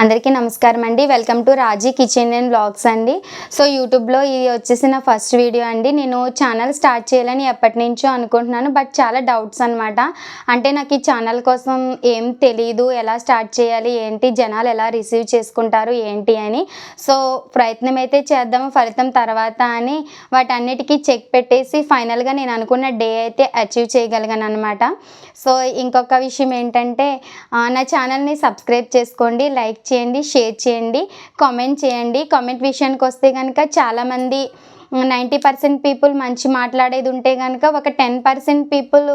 అందరికీ నమస్కారం అండి. Welcome to Raji kitchen and vlogs అండి. సో యూట్యూబ్లో ఇది వచ్చేసి నా ఫస్ట్ వీడియో అండి. నేను ఛానల్ స్టార్ట్ చేయాలని ఎప్పటి నుంచో అనుకుంటున్నాను, బట్ చాలా డౌట్స్ అనమాట. అంటే నాకు ఈ ఛానల్ కోసం ఏం తెలీదు, ఎలా స్టార్ట్ చేయాలి, ఏంటి, జనాలు ఎలా రిసీవ్ చేసుకుంటారు ఏంటి అని. సో ప్రయత్నం అయితే చేద్దాము, ఫలితం తర్వాత అని వాటన్నిటికీ చెక్ పెట్టేసి ఫైనల్గా నేను అనుకున్న డే అయితే అచీవ్ చేయగలిగాను అనమాట. సో ఇంకొక విషయం ఏంటంటే, నా ఛానల్ని సబ్స్క్రైబ్ చేసుకోండి, లైక్ చేయండి, షేర్ చేయండి, కామెంట్ చేయండి. కామెంట్ విషయానికి వస్తే కనుక చాలామంది 90% పీపుల్ మంచి మాట్లాడేది ఉంటే కనుక ఒక 10% పీపుల్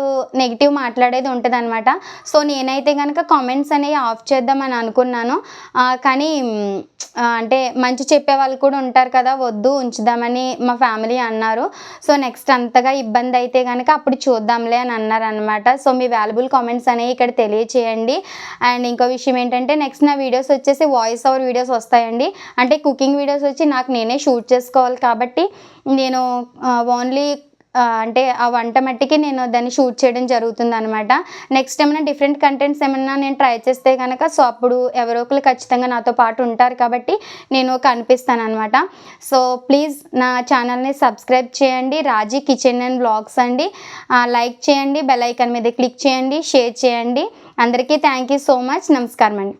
నెగిటివ్ మాట్లాడేది ఉంటుంది అనమాట. సో నేనైతే కనుక కామెంట్స్ అనేవి ఆఫ్ చేద్దామని అనుకున్నాను, కానీ అంటే మంచి చెప్పే వాళ్ళు కూడా ఉంటారు కదా, వద్దు ఉంచుదామని మా ఫ్యామిలీ అన్నారు. సో నెక్స్ట్ అంతగా ఇబ్బంది అయితే కనుక అప్పుడు చూద్దాంలే అని అన్నారనమాట. సో మీ వాల్యుబుల్ కామెంట్స్ అనేవి ఇక్కడ తెలియచేయండి. అండ్ ఇంకో విషయం ఏంటంటే, నెక్స్ట్ నా వీడియోస్ వచ్చేసి వాయిస్ ఓవర్ వీడియోస్ వస్తాయండి. అంటే కుకింగ్ వీడియోస్ వచ్చి నాకు నేనే షూట్ చేసుకోవాలి కాబట్టి నేను ఓన్లీ అంటే ఆ వంట మట్టికి నేను దాన్ని షూట్ చేయడం జరుగుతుంది అనమాట. నెక్స్ట్ ఏమైనా డిఫరెంట్ కంటెంట్స్ ఏమైనా నేను ట్రై చేస్తే కనుక సో అప్పుడు ఎవరో ఒకరు ఖచ్చితంగా నాతో పాటు ఉంటారు కాబట్టి నేను కనిపిస్తాను అనమాట. సో ప్లీజ్ నా ఛానల్ని సబ్స్క్రైబ్ చేయండి, రాజీ కిచెన్ అండ్ వ్లాగ్స్ అండి. లైక్ చేయండి, బెల్ ఐకాన్ మీద క్లిక్ చేయండి, షేర్ చేయండి. అందరికీ థ్యాంక్ యూ సో మచ్. నమస్కారం అండి.